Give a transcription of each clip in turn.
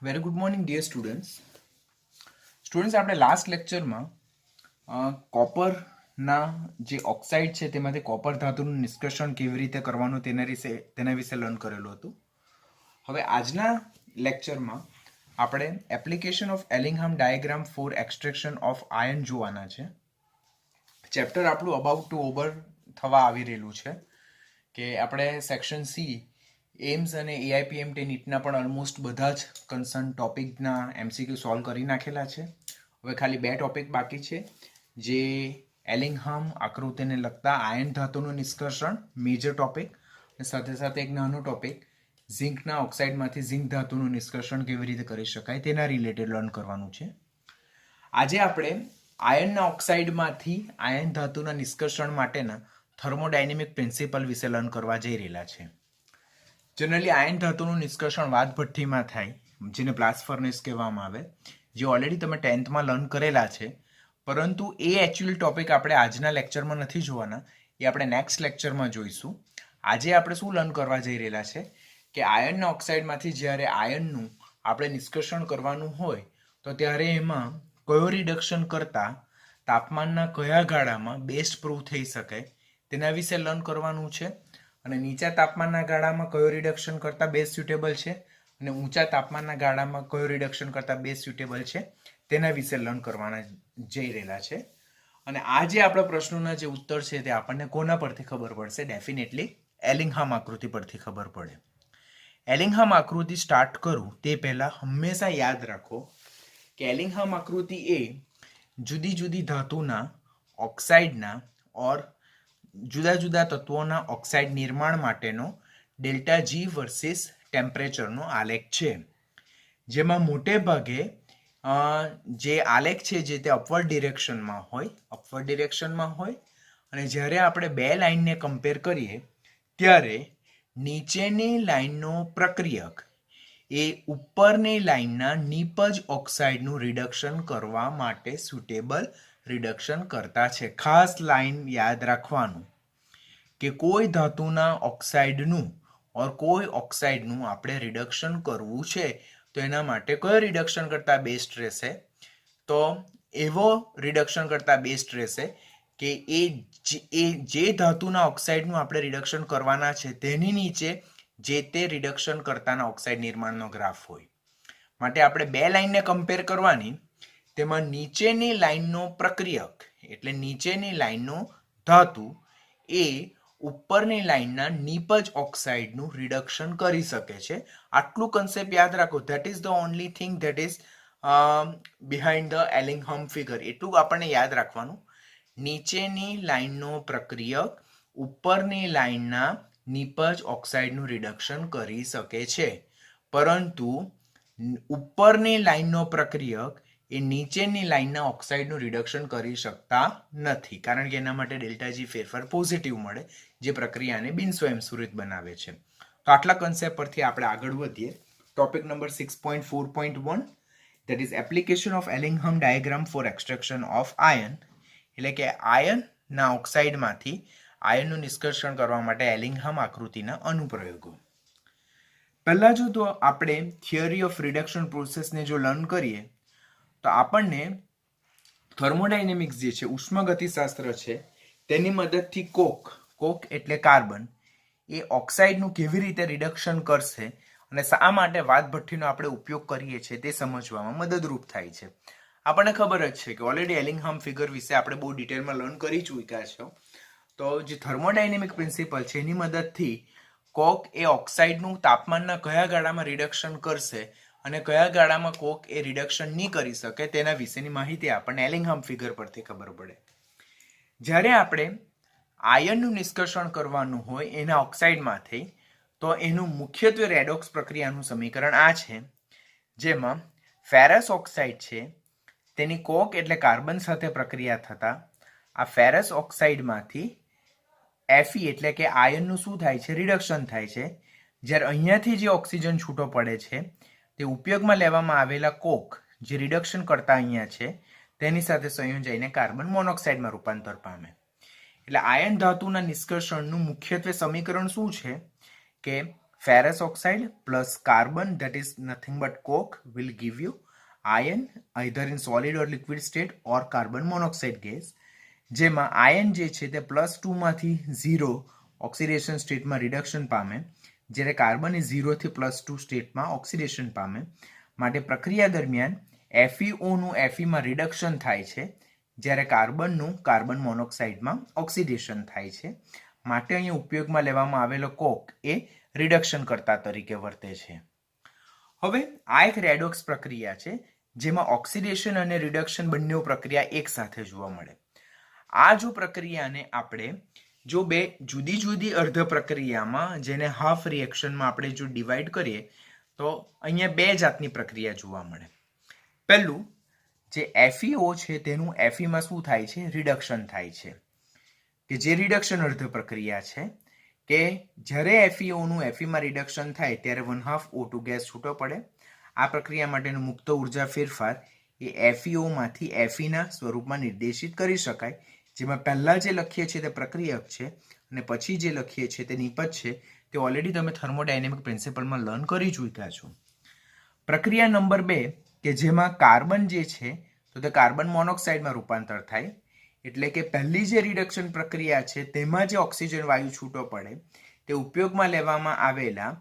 Very good morning dear students આપણે last લેક્ચરમાં કોપરના જે ઓક્સાઇડ છે તેમાંથી કોપર ધાતુનું નિષ્કર્ષણ કેવી રીતે કરવાનું તેના વિશે લર્ન કરેલું હતું. હવે આજના લેક્ચરમાં આપણે application of Ellingham diagram for extraction of iron જોવાના છે. ચેપ્ટર આપણું અબાઉટ ટુ ઓવર થવા આવી રહેલું છે કે આપણે સેક્શન સી એમ્સ અને એઆઈપીએમટી નીટના પણ ઓલમોસ્ટ બધા જ કન્સર્ન ટોપિકના એમસીક્યુ સોલ્વ કરી નાખેલા છે. હવે ખાલી બે ટોપિક બાકી છે, જે એલિંગહામ આકૃતિને લગતા આયર્ન ધાતુનું નિષ્કર્ષણ મેજર ટોપિક, અને સાથે સાથે એક નાનો ટોપિક ઝિંકના ઓક્સાઇડમાંથી ઝિંક ધાતુનું નિષ્કર્ષણ કેવી રીતે કરી શકાય તેના રિલેટેડ લર્ન કરવાનું છે. આજે આપણે આયર્નના ઓક્સાઇડમાંથી આયર્ન ધાતુના નિષ્કર્ષણ માટેના થર્મોડાયનેમિક પ્રિન્સિપલ વિશે લર્ન કરવા જઈ રહેલા છે. જનરલી આયર્ન ધાતુનું નિષ્કર્ષણ વાતભઠ્ઠીમાં થાય, જેને બ્લાસ્ટ ફર્નેસ કહેવામાં આવે, જે ઓલરેડી તમે 10thમાં લર્ન કરેલા છે, પરંતુ એ એકચ્યુઅલ ટોપિક આપણે આજના લેક્ચરમાં નથી જોવાના, એ આપણે નેક્સ્ટ લેક્ચરમાં જોઈશું. આજે આપણે શું લર્ન કરવા જઈ રહેલા છે કે આયર્નના ઓક્સાઇડમાંથી જ્યારે આયર્નનું આપણે નિષ્કર્ષણ કરવાનું હોય તો ત્યારે એમાં કયો રિડક્શન કરતાં તાપમાનના કયા ગાળામાં બેસ્ટ પ્રૂવ થઈ શકે તેના વિશે લર્ન કરવાનું છે, અને નીચા તાપમાનના ગાળામાં કયો રિડક્શન કરતાં બેસ્ટ સ્યુટેબલ છે અને ઊંચા તાપમાનના ગાળામાં કયો રિડક્શન કરતાં બેસ્ટ સ્યુટેબલ છે તેના વિશે લર્ન કરવાના જઈ રહેલા છે. અને આ જે આપણા પ્રશ્નોના જે ઉત્તર છે તે આપણને કોના પરથી ખબર પડશે? ડેફિનેટલી એલિંગહામ આકૃતિ પરથી ખબર પડે. એલિંગહામ આકૃતિ સ્ટાર્ટ કરું તે પહેલાં હંમેશા યાદ રાખો કે એલિંગહામ આકૃતિ એ જુદી જુદી ધાતુના ઓક્સાઇડના ઓર જુદા જુદા તત્વોના ઓક્સાઇડ નિર્માણ માટેનો ડેલ્ટા જી વર્સિસ ટેમ્પરેચરનો આલેખ છે, જેમાં મોટે ભાગે જે આલેખ છે જે તે અપવર્ડ ડિરેક્શનમાં હોય અને જ્યારે આપણે બે લાઇનને કમ્પેર કરીએ ત્યારે નીચેની લાઇનનો પ્રક્રિયક એ ઉપરની લાઇનના નિપજ ઓક્સાઇડનું રિડક્શન કરવા માટે સુટેબલ રિડક્શન કરતા છે. ખાસ લાઇન યાદ રાખવાનું કે કોઈ ધાતુના ઓક્સાઇડનું ઓર કોઈ ઓક્સાઇડનું આપણે રિડક્શન કરવું છે તો એના માટે કયો રિડક્શન કરતાં બેસ્ટ રહેશે? તો એવો રિડક્શન કરતાં બેસ્ટ રહેશે કે એ જે ધાતુના ઓક્સાઇડનું આપણે રિડક્શન કરવાના છે તેની નીચે જે તે રિડક્શન કરતાના ઓક્સાઇડ નિર્માણનો ગ્રાફ હોય. માટે આપણે બે લાઇનને કમ્પેર કરવાની, તેમાં નીચેની લાઇનનો પ્રક્રિયક એટલે નીચેની લાઇનનો ધાતુ એ ઉપરની લાઇનના નિપજ ઓક્સાઇડનું રિડક્શન કરી શકે છે. આટલું કન્સેપ્ટ યાદ રાખો. That is the only thing that is behind the Ellingham figure. એટલું આપણને યાદ રાખવાનું. નીચેની લાઇનનો પ્રક્રિયક ઉપરની લાઇનના નિપજ ઓક્સાઇડનું રિડક્શન કરી શકે છે, પરંતુ ઉપરની લાઇનનો પ્રક્રિયક એ નીચેની લાઇનના ઓક્સાઇડનું રિડક્શન કરી શકતા નથી, કારણ કે એના માટે ડેલ્ટા જી ફેરફાર પોઝિટિવ મળે, જે પ્રક્રિયાને બિનસ્વયંસ્ફુરિત બનાવે છે. તો આટલા કન્સેપ્ટ પરથી આપણે આગળ વધીએ. Topic number 6.4.1 that is application of Ellingham diagram for extraction of iron, એટલે કે આયર્નના ઓક્સાઇડમાંથી આયર્નનું નિષ્કર્ષણ કરવા માટે એલિંગહામ આકૃતિના અનુપ્રયોગો. પહેલા જો તો આપણે થિયરી ઓફ રિડક્શન પ્રોસેસને જો લર્ન કરીએ તો આપણને થર્મોડાયનેમિક્સ જે છે, ઉષ્માગતિશાસ્ત્ર છે, તેની મદદથી કોક એટલે કાર્બન એ ઓક્સાઇડનું કેવી રીતે રિડક્શન કરશે અને શા માટે વાતભઠ્ઠીનો આપણે ઉપયોગ કરીએ છીએ તે સમજવામાં મદદરૂપ થાય છે. આપણને ખબર જ છે કે ઓલરેડી એલિંગહામ ફિગર વિશે આપણે બહુ ડિટેલમાં લર્ન કરી ચૂક્યા છો. તો જે થર્મોડાયનેમિક પ્રિન્સિપલ છે એની મદદથી કોક એ ઓક્સાઇડનું તાપમાનના કયા ગાળામાં રિડક્શન કરશે અને કયા ગાળામાં કોક એ રિડક્શન નહીં કરી શકે તેના વિશેની માહિતી આપણને એલિંગહામ ફિગર પરથી ખબર પડે. જ્યારે આપણે આયર્નનું નિષ્કર્ષણ કરવાનું હોય એના ઓક્સાઇડમાંથી, તો એનું મુખ્યત્વે રેડોક્સ પ્રક્રિયાનું સમીકરણ આ છે, જેમાં ફેરસ ઓક્સાઇડ છે તેની કોક એટલે કાર્બન સાથે પ્રક્રિયા થતાં આ ફેરસ ઓક્સાઇડમાંથી Fe એટલે કે આયર્નનું શું થાય છે? રિડક્શન થાય છે. જ્યારે અહીંયાથી જે ઓક્સિજન છૂટો પડે છે તે ઉપયોગમાં લેવામાં આવેલા કોક જે રિડક્શન કરતા અહીંયા છે તેની સાથે સંયોજાઈને કાર્બન મોનોક્સાઇડમાં રૂપાંતર પામે. એટલે આયર્ન ધાતુના નિષ્કર્ષણનું મુખ્યત્વે સમીકરણ શું છે કે ferrous oxide plus carbon, that is nothing but coke, will give you iron either in solid or liquid state or carbon monoxide gas, જેમાં આયન જે છે તે +2 માંથી 0 ઓક્સિડેશન સ્ટેટમાં રિડક્શન પામે, જ્યારે કાર્બન એ 0 થી +2 સ્ટેટમાં ઓક્સિડેશન પામે. માટે પ્રક્રિયા દરમિયાન FeO નું Fe માં રિડક્શન થાય છે, જ્યારે કાર્બનનું કાર્બન મોનોક્સાઇડમાં ઓક્સિડેશન થાય છે. માટે અહીં ઉપયોગમાં લેવામાં આવેલો કોક એ રિડક્શન કર્તા તરીકે વર્તે છે. હવે આ એક રેડોક્સ પ્રક્રિયા છે, જેમાં ઓક્સિડેશન અને રિડક્શન બંને પ્રક્રિયા એક સાથે જોવા મળે. આ જો પ્રક્રિયાને આપણે જો બે જુદી જુદી અર્ધ પ્રક્રિયામાં, જેને હાફ રિએક્શનમાં આપણે જો ડિવાઈડ કરીએ, તો અહીંયા બે જાતની પ્રક્રિયા જોવા મળે. પહેલું જે FeO છે તેનું Fe માં શું થાય છે? રિડક્શન થાય છે, કે જે રિડક્શન અર્ધ પ્રક્રિયા છે, કે જ્યારે FeO નું Fe માં રિડક્શન થાય ત્યારે 1/2 O2 ગેસ છૂટો પડે. આ પ્રક્રિયા માટેનો મુક્ત ઉર્જા ફેરફાર એ FeO માંથી Fe ના સ્વરૂપમાં નિર્દેશિત કરી શકાય, જેમાં પહેલા જે લખીએ છીએ તે પ્રક્રિયક છે અને પછી જે લખીએ છીએ તે નિપજ છે. તે ઓલરેડી તમે થર્મોડાયનેમિક પ્રિન્સિપલમાં લર્ન કરી ચૂક્યા છો. પ્રક્રિયા નંબર 2 કે જેમાં કાર્બન જે છે તો તે કાર્બન મોનોક્સાઇડમાં રૂપાંતર થાય, એટલે કે પહેલી જે રિડક્શન પ્રક્રિયા છે તેમાં જે ઓક્સિજન વાયુ છૂટો પડે તે ઉપયોગમાં લેવામાં આવેલા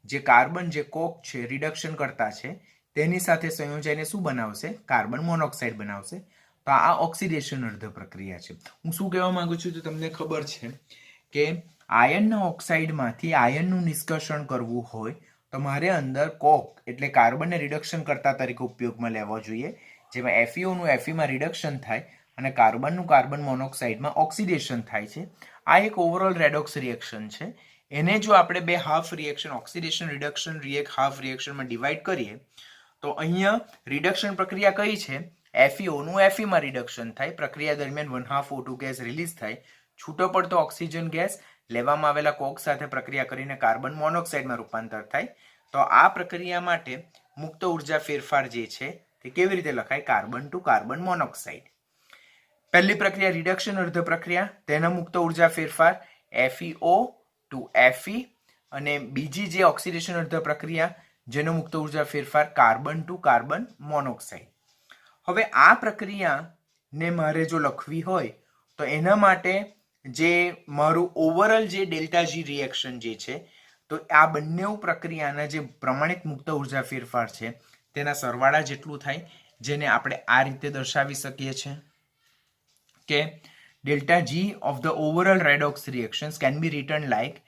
જે કાર્બન જે કોક છે રિડક્શન કરતા છે તેની સાથે સંયોજાઈને શું બનાવશે? કાર્બન મોનોક્સાઇડ બનાવશે. તો આ ઓક્સિડેશન અર્ધ પ્રક્રિયા છે. હું શું કહેવા માંગુ છું તો તમને ખબર છે કે આયનના ઓક્સાઇડમાંથી આયનનું નિષ્કર્ષણ કરવું હોય તો મારે અંદર કોક એટલે કાર્બનને રિડક્શન કરતા તરીકે ઉપયોગમાં લેવો જોઈએ, જેમાં FeO નું Fe માં રિડક્શન થાય અને કાર્બનનું કાર્બન મોનોક્સાઇડમાં ઓક્સિડેશન થાય છે. આ એક ઓવરઓલ રેડોક્સ રિએક્શન છે. એને જો આપણે બે half reaction, oxidation reduction half રિએક્શનમાં ડિવાઈડ કરીએ તો અહીંયા રિડક્શન પ્રક્રિયા કઈ છે? FeO નું Fe માં રિડક્શન થાય, પ્રક્રિયા દરમિયાન 1/2 O2 ગેસ રિલીઝ થાય, છૂટો પડતો ઓક્સિજન ગેસ લેવામાં આવેલા કોક સાથે પ્રક્રિયા કરીને કાર્બન મોનોક્સાઇડમાં રૂપાંતર થાય. તો આ પ્રક્રિયા માટે મુક્ત ઉર્જા ફેરફાર જે છે તે કેવી રીતે લખાય? Carbon to carbon monoxide. પહેલી પ્રક્રિયા રિડક્શન અર્ધ પ્રક્રિયા, તેનો મુક્ત ઉર્જા ફેરફાર FeO ટુ Fe, અને બીજી જે ઓક્સિડેશન અર્ધ પ્રક્રિયા જેનો મુક્ત ઉર્જા ફેરફાર કાર્બન ટુ કાર્બન મોનોક્સાઇડ. હવે આ પ્રક્રિયાને મારે જો લખવી હોય તો એના માટે જે મારું ઓવરઓલ જે ΔG રિએક્શન જે છે તો આ બંને પ્રક્રિયાના જે પ્રમાણિત મુક્ત ઉર્જા ફેરફાર છે તેના સરવાળા જેટલું થાય, જેને આપણે આ રીતે દર્શાવી શકીએ છીએ કે ΔG of the overall redox reactions can be written like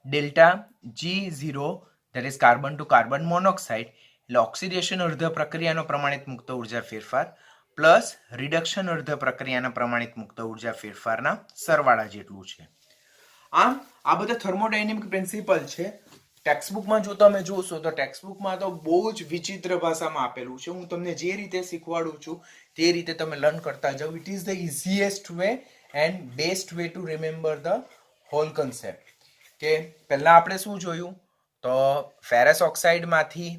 ΔG0, that is carbon to carbon monoxide, એટલે ઓક્સિડેશન અર્ધ પ્રક્રિયાનો પ્રમાણિત મુક્ત ઉર્જા ફેરફાર પ્લસ રિડક્શન અર્ધ પ્રક્રિયાના પ્રમાણિત મુક્ત ઉર્જા ફેરફારના સરવાળા જેટલું છે. આમ આ બધા થર્મોડાયનેમિક પ્રિન્સિપલ છે. ટેક્સ્ટબુકમાં જો તમે જોશો તો ટેક્સ્ટબુકમાં તો બહુ જ વિચિત્ર ભાષામાં આપેલું છે. હું તમને જે રીતે શીખવાડું છું તે રીતે તમે લર્ન કરતા જાઓ. It is the easiest way and best way to remember the whole concept. કે પહેલા આપણે શું જોયું તો ફેરસ ઓક્સાઇડમાંથી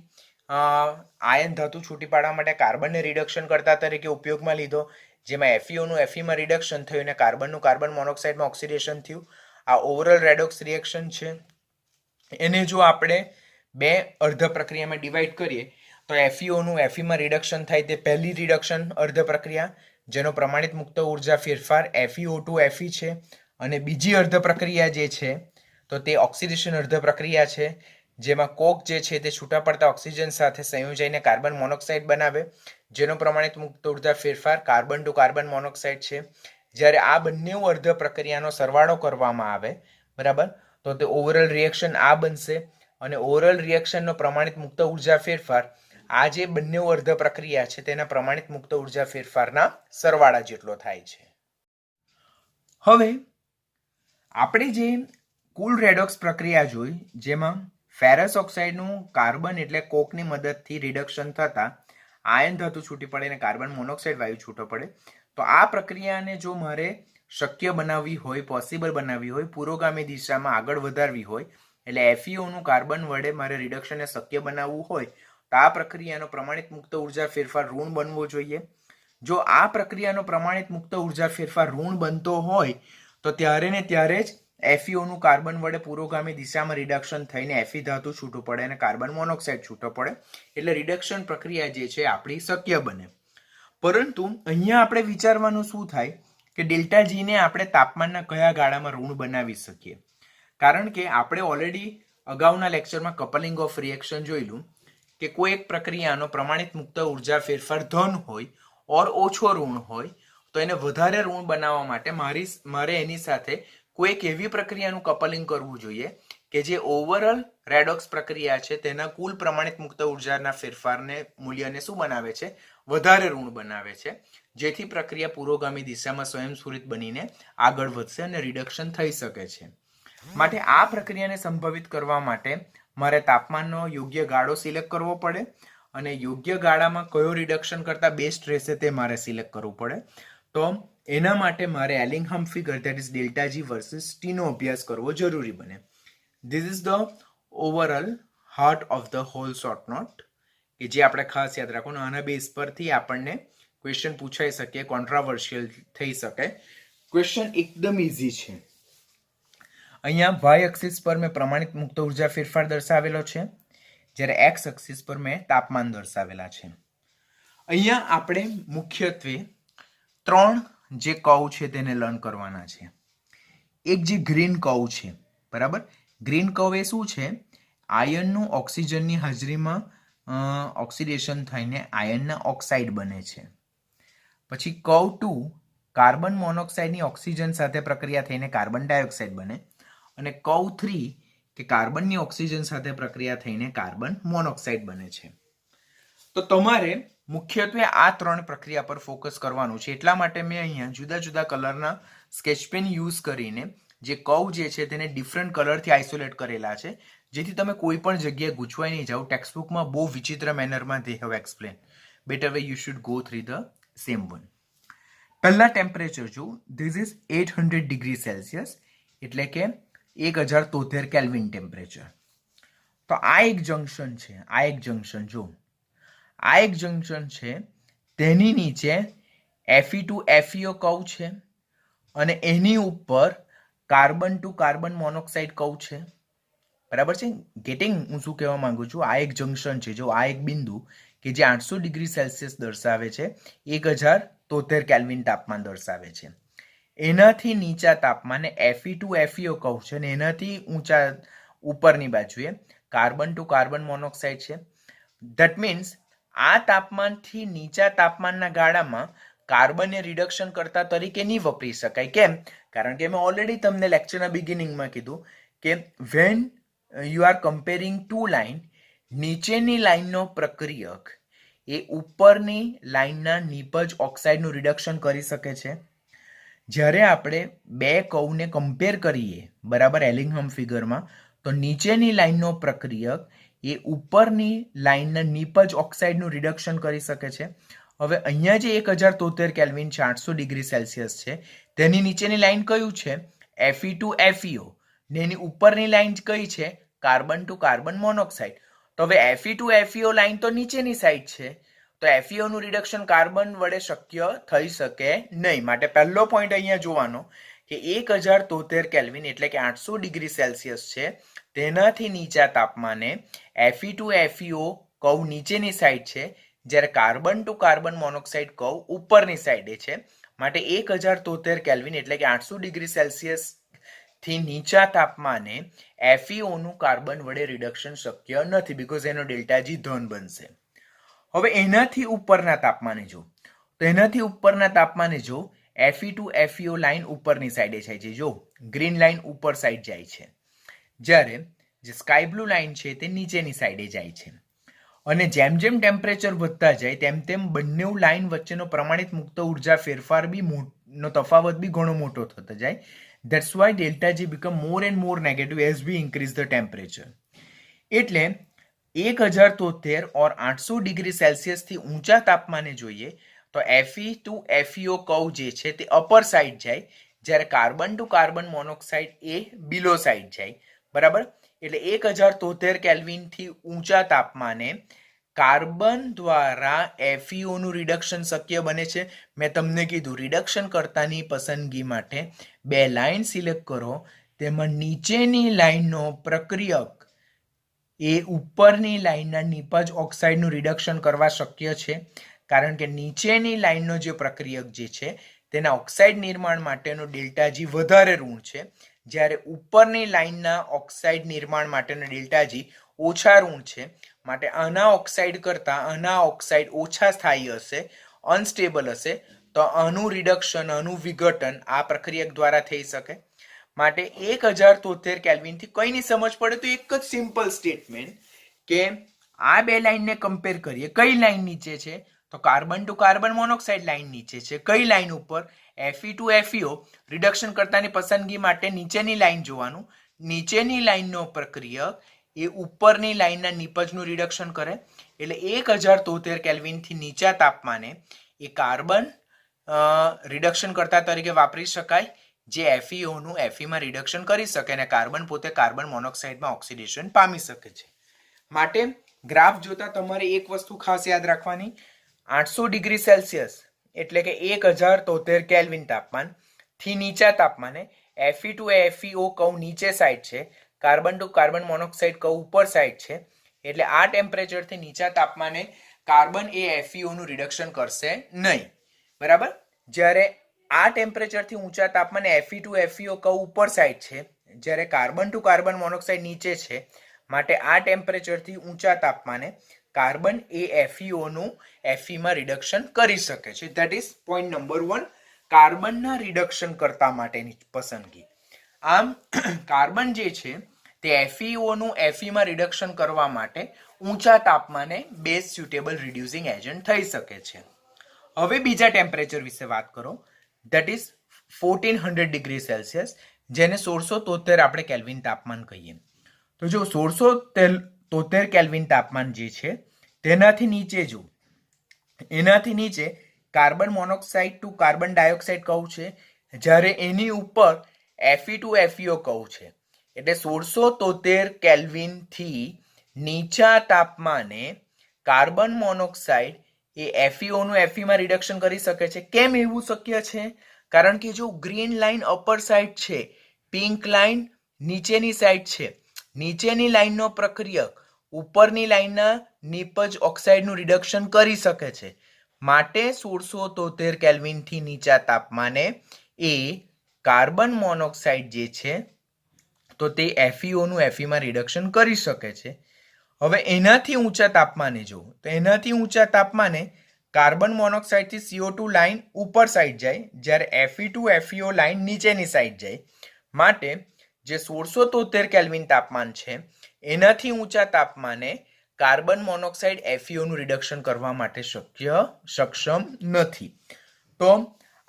આયન ધાતુ છૂટી પાડવા માટે કાર્બનને રિડક્શન કરતા તરીકે ઉપયોગમાં લીધો, જેમાં FeO નું Fe માં રિડક્શન થયું અને કાર્બનનું કાર્બન મોનોક્સાઇડમાં ઓક્સિડેશન થયું. આ ઓવરઓલ રેડોક્સ રિએક્શન છે. એને જો આપણે બે અર્ધ પ્રક્રિયામાં ડિવાઈડ કરીએ તો FeO નું Fe માં રિડક્શન થાય તે પહેલી રિડક્શન અર્ધ પ્રક્રિયા, જેનો પ્રમાણિત મુક્ત ઉર્જા ફેરફાર FeO ટુ Fe છે, અને બીજી અર્ધ પ્રક્રિયા જે છે તો તે ઓક્સિડેશન અર્ધ પ્રક્રિયા છે, જેમાં કોક જે છે તે છૂટા પડતા ઓક્સિજન સાથે સંયોજાઈને કાર્બન મોનોક્સાઇડ બનાવે, જેનો પ્રમાણિત મુક્ત ઉર્જા ફેરફાર કાર્બન ટુ કાર્બન મોનોક્સાઇડ છે. જ્યારે આ બંને અર્ધ પ્રક્રિયાનો સરવાળો કરવામાં આવે, બરાબર, તો તે ઓવરઓલ રિએક્શન આ બનશે, અને ઓવરઓલ રિએક્શનનો પ્રમાણિત મુક્ત ઉર્જા ફેરફાર આ જે બંને અર્ધ પ્રક્રિયા છે તેના પ્રમાણિત મુક્ત ઉર્જા ફેરફારના સરવાળા જેટલો થાય છે. હવે આપણે જે કુલ રેડોક્સ પ્રક્રિયા જોઈ, જેમાં ફેરસ ઓક્સાઇડનું કાર્બન એટલે કોકની મદદથી રિડક્શન થતા આયન ધાતુ છૂટી પડે અને કાર્બન મોનોક્સાઇડ વાયુ છૂટો પડે. તો આ પ્રક્રિયાને જો મારે શક્ય બનાવવી હોય, પોસિબલ બનાવવી હોય, પુરોગામી દિશામાં આગળ વધારવી હોય, એટલે FeO નું કાર્બન વડે મારે રિડક્શનને શક્ય બનાવવું હોય તો આ પ્રક્રિયાનો પ્રમાણિત મુક્ત ઉર્જા ફેરફાર ઋણ બનવો જોઈએ. જો આ પ્રક્રિયાનો પ્રમાણિત મુક્ત ઉર્જા ફેરફાર ઋણ બનતો હોય તો ત્યારે ને ત્યારે જ FeO નું કાર્બન વડે પુરોગામી દિશામાં રિડક્શન થઈને Fe ધાતુ છૂટું પડે અને કાર્બન મોનોક્સાઇડ છૂટો પડે, એટલે રિડક્શન પ્રક્રિયા જે છે આપણી શક્ય બને. પરંતુ અહીંયા આપણે વિચારવાનું શું થાય કે ડેલ્ટા જી ને આપણે તાપમાનના કયા ગાળામાં ઋણ બનાવી શકીએ, કારણ કે આપણે ઓલરેડી અગાઉના લેક્ચરમાં કપલિંગ ઓફ રિએક્શન જોયેલું કે કોઈ એક પ્રક્રિયાનો પ્રમાણિત મુક્ત ઉર્જા ફેરફાર ધન હોય ઓર ઓછો ઋણ હોય તો એને વધારે ઋણ બનાવવા માટે મારે એની સાથે કોઈક એવી પ્રક્રિયાનું કપલિંગ કરવું જોઈએ કે જે ઓવરઓલ રેડોક્સ પ્રક્રિયા છે તેના કુલ પ્રમાણિત મુક્ત ઉર્જાના ફેરફારને મૂલ્યને શું બનાવે છે, વધારે ઋણ બનાવે છે, જેથી પ્રક્રિયા પુરોગામી દિશામાં સ્વયંસ્ફુરિત બનીને આગળ વધશે અને રિડક્શન થઈ શકે છે. માટે આ પ્રક્રિયાને સંભવિત કરવા માટે મારે તાપમાનનો યોગ્ય ગાળો સિલેક્ટ કરવો પડે અને યોગ્ય ગાળામાં કયો રિડક્શન કરતા બેસ્ટ રહેશે તે મારે સિલેક્ટ કરવું પડે. તો એના માટે મારે Ellingham figure that is delta G versus T નો અભ્યાસ કરવો જરૂરી બને. This is the overall heart of the whole short note કે જે આપણે ખાસ યાદ રાખવાનું. આના બેઝ પરથી આપણને ક્વેશ્ચન પૂછાઈ શકે, કોન્ટ્રાવર્શિયલ થઈ શકે. ક્વેશ્ચન એકદમ ઇઝી છે. અહીંયા વાય એક્સિસ પર મેં પ્રમાણિત મુક્ત ઉર્જા ફેરફાર દર્શાવેલો છે, જ્યારે એક્સ એક્સિસ પર મેં તાપમાન દર્શાવેલા છે. અહીંયા આપણે મુખ્યત્વે 3 જે કર્વ છે તેને લર્ન કરવાના છે. એક જે ગ્રીન કર્વ છે, બરાબર. ગ્રીન કર્વ એ શું છે, આયનનું ઓક્સિજનની હાજરીમાં ઓક્સિડેશન થઈને આયનના ઓક્સાઇડ બને છે. પછી કર્વ 2 કાર્બન મોનોક્સાઇડની ઓક્સિજન સાથે પ્રક્રિયા થઈને કાર્બન ડાયોક્સાઇડ બને, અને કર્વ 3 કે કાર્બનની ઓક્સિજન સાથે પ્રક્રિયા થઈને કાર્બન મોનોક્સાઇડ બને છે. તો તમારે મુખ્યત્વે આ 3 પ્રક્રિયા પર ફોકસ કરવાનું છે. એટલા માટે મેં અહીંયા જુદા જુદા કલરના સ્કેચ પેન યુઝ કરીને જે કર્વ જે છે તેને ડિફરન્ટ કલરથી આઇસોલેટ કરેલા છે, જેથી તમે કોઈ પણ જગ્યાએ ગૂંચવાઈ નહીં જાઓ. ટેક્સ્ટબુકમાં બહુ વિચિત્ર મેનરમાં they have explain. Better way you should go through the same one. પહેલા ટેમ્પરેચર જો, ધીસ ઇઝ 800 ડિગ્રી સેલ્સિયસ, એટલે કે 1073 કેલ્વિન ટેમ્પરેચર. તો આ એક જંક્શન છે, આ એક જંક્શન જો, આ એક જંક્શન છે, તેની નીચે Fe2FeO કર્વ છે અને એની ઉપર carbon to carbon monoxide curve છે, બરાબર છે. ગેટિંગ હું શું કહેવા માંગુ છું, આ એક જંક્શન છે જો, આ એક બિંદુ કે જે 800 ડિગ્રી સેલ્સિયસ દર્શાવે છે, 1073 કેલ્વિન તાપમાન દર્શાવે છે. એનાથી નીચા તાપમાને Fe2FeO કર્વ છે અને એનાથી ઊંચા ઉપરની બાજુએ કાર્બન ટુ કાર્બન મોનોક્સાઇડ છે. ધેટ મીન્સ આ તાપમાનથી નીચા તાપમાનના ગાળામાં કાર્બનને રિડક્શન કરતા તરીકે નહીં વપરી શકાય. કેમ? કારણ કે મેં ઓલરેડી તમને લેક્ચરના બિગિનિંગમાં કીધું કે when you are comparing 2 line, નીચેની લાઇનનો પ્રક્રિયક એ ઉપરની લાઇનના નિપજ ઓક્સાઇડનું રિડક્શન કરી શકે છે. જ્યારે આપણે 2 કર્વને કમ્પેર કરીએ, બરાબર, એલિંગહામ ફિગરમાં, તો નીચેની લાઇનનો પ્રક્રિયક એ ઉપરની લાઇનના નિપજ ઓક્સાઇડનું રિડક્શન કરી શકે છે. હવે અહીંયા જે 1073 કેલ્વિન છે, 800 ડિગ્રી સેલ્સિયસ છે, તેની નીચેની લાઇન કયું છે, Fe2FeO, ને એની ઉપરની લાઇન કઈ છે, કાર્બન ટુ કાર્બન મોનોક્સાઇડ. તો હવે Fe2FeO લાઇન તો નીચેની સાઈડ છે, તો FeO નું રિડક્શન કાર્બન વડે શક્ય થઈ શકે નહીં. માટે પહેલો પોઈન્ટ અહીંયા જોવાનો કે 1073 કેલ્વિન એટલે કે 800 ડિગ્રી સેલ્સિયસ છે, તેનાથી નીચા તાપમાને Fe2FeO કર્વ નીચેની સાઈડ છે, જ્યારે carbon to carbon monoxide curve ઉપરની સાઈડે છે. માટે 1073 કેલ્વિન એટલે કે 800 ડિગ્રી સેલ્સિયસ થી નીચા તાપમાને FeO નું કાર્બન વડે રિડક્શન શક્ય નથી, બીકોઝ એનો ડેલ્ટા જી ધન બનશે. હવે એનાથી ઉપરના તાપમાને જો, તો એનાથી ઉપરના તાપમાને જો Fe2FeO લાઇન ઉપરની સાઈડે જાય છે, જો ગ્રીન લાઇન ઉપર સાઈડ જાય છે, જ્યારે જે સ્કાય બ્લુ લાઇન છે તે નીચેની સાઈડે જાય છે. અને જેમ જેમ ટેમ્પરેચર વધતા જાય તેમ તેમ બંને લાઇન વચ્ચેનો પ્રમાણિત મુક્ત ઉર્જા ફેરફાર બી નો તફાવત બી ઘણો મોટો થતો જાય. That's why delta G become more and more negative as we increase the temperature. એટલે 1073 ઓર 800 ડિગ્રી સેલ્સિયસ થી ઊંચા તાપમાને જોઈએ તો Fe2FeO કર્વ જે છે તે અપર સાઈડ જાય, જ્યારે carbon to carbon monoxide A below side જાય, બરાબર. એટલે 1073 કેલ્વિન થી ઊંચા તાપમાને કાર્બન દ્વારા FeO નું રિડક્શન શક્ય બને છે. મેં તમને કીધું રિડક્શન કરતાની પસંદગી માટે 2 લાઇન સિલેક્ટ કરો, તેમાં નીચેની લાઈનનો પ્રક્રિયક એ ઉપરની લાઈનના નિપજ ઓક્સાઇડનું રિડક્શન કરવા શક્ય છે, કારણ કે નીચેની લાઈનનો જે પ્રક્રિયક જે છે તેના ઓક્સાઇડ નિર્માણ માટેનો ડેલ્ટા જી વધારે ઋણ છે, જ્યારે ઉપરની લાઈનના ઓક્સાઇડ નિર્માણ માટેનો ડેલ્ટા જી ઓછા ઋણ છે. માટે આના ઓક્સાઇડ કરતાં આના ઓક્સાઇડ ઓછા સ્થાયી હશે, અનસ્ટેબલ હશે, તો આનું રિડક્શન, આનું વિઘટન આ પ્રક્રિયક દ્વારા થઈ શકે. માટે 1073 કેલ્વિનથી કઈ નહીં સમજ પડે તો એક જ સિમ્પલ સ્ટેટમેન્ટ કે આ બે લાઈનને કમ્પેર કરીએ. કઈ લાઈન નીચે છે? તો carbon to carbon monoxide line નીચે છે. કઈ લાઈન ઉપર? Fe ટુ FeO રિડક્શન કરતાની પસંદગી માટે નીચેની લાઈન જોવાનું. નીચેની લાઈનનો પ્રક્રિયક એ ઉપરની લાઈનના નિપજનું રિડક્શન કરે, એટલે 1073 કેલ્વિનથી નીચા તાપમાને એ કાર્બન રિડક્શન કરતા તરીકે વાપરી શકાય, જે FeO નું Fe માં રિડક્શન કરી શકે અને કાર્બન પોતે કાર્બન મોનોક્સાઇડમાં ઓક્સિડેશન પામી શકે છે. માટે ગ્રાફ જોતા તમારે એક વસ્તુ ખાસ યાદ રાખવાની, 800 ડિગ્રી સેલ્સિયસ એટલે કે 1073 કેલ્વિન તાપમાન થી નીચા તાપમાને Fe ટુ FeO કર્વ નીચે સાઈડ છે, carbon to carbon monoxide curve ઉપર સાઈડ છે, એટલે આ ટેમ્પરેચરથી નીચા તાપમાને કાર્બન એ FeO નું રિડક્શન કરશે નહીં. બરાબર? જ્યારે આ ટેમ્પરેચરથી ઊંચા તાપમાને Fe ટુ FeO કર્વ ઉપર સાઈડ છે, જ્યારે કાર્બન ટુ કાર્બન મોનોક્સાઇડ નીચે છે, માટે આ ટેમ્પરેચરથી ઊંચા તાપમાને કાર્બન એ FeO નું Fe માં રિડક્શન કરી શકે છે. ધેટ ઇઝ પોઈન્ટ નંબર 1, કાર્બનના રિડક્શન કરતા માટેની પસંદગી. આમ કાર્બન જે છે તે FeO નું Fe માં રિડક્શન કરવા માટે ઊંચા તાપમાને બેઝ સ્યુટેબલ રિડ્યુસિંગ એજન્ટ થઈ શકે છે. હવે બીજા ટેમ્પરેચર વિશે વાત કરો, ધેટ ઇઝ 1400 ડિગ્રી સેલ્સિયસ, જેને 1673 આપણે કેલ્વિન તાપમાન કહીએ. તો જો 1673 કેલ્વિન તાપમાન જે છે તેનાથી નીચે જો એનાથી નીચે carbon monoxide to carbon dioxide curve છે, જ્યારે એની ઉપર Fe ટુ FeO કર્વ છે. એટલે 1673 કેલ્વિન થી નીચા તાપમાને કાર્બન મોનોક્સાઇડ એ FeO નું Fe માં રિડક્શન કરી શકે છે. કેમ એવું શક્ય છે? કારણ કે જો ગ્રીન લાઈન અપર સાઈડ છે, પિંક લાઈન નીચેની સાઈડ છે, નીચેની લાઈનનો પ્રક્રિયક ઉપરની લાઈનના નિપજ ઓક્સાઇડનું રિડક્શન કરી શકે છે. માટે 1673 કેલ્વિનથી નીચા તાપમાને એ કાર્બન મોનોક્સાઇડ જે છે તો તે FeO નું Fe માં રિડક્શન કરી શકે છે. હવે એનાથી ઊંચા તાપમાને જો, તો એનાથી ઊંચા તાપમાને કાર્બન મોનોક્સાઇડથી CO2 લાઈન ઉપર સાઈડ જાય, જ્યારે Fe ટુ FeO લાઈન નીચેની સાઈડ જાય. માટે જે 1673 કેલ્વિન તાપમાન છે એનાથી ઊંચા તાપમાને કાર્બન મોનોક્સાઇડ FeO નું રિડક્શન કરવા માટે સક્ષમ નથી. તો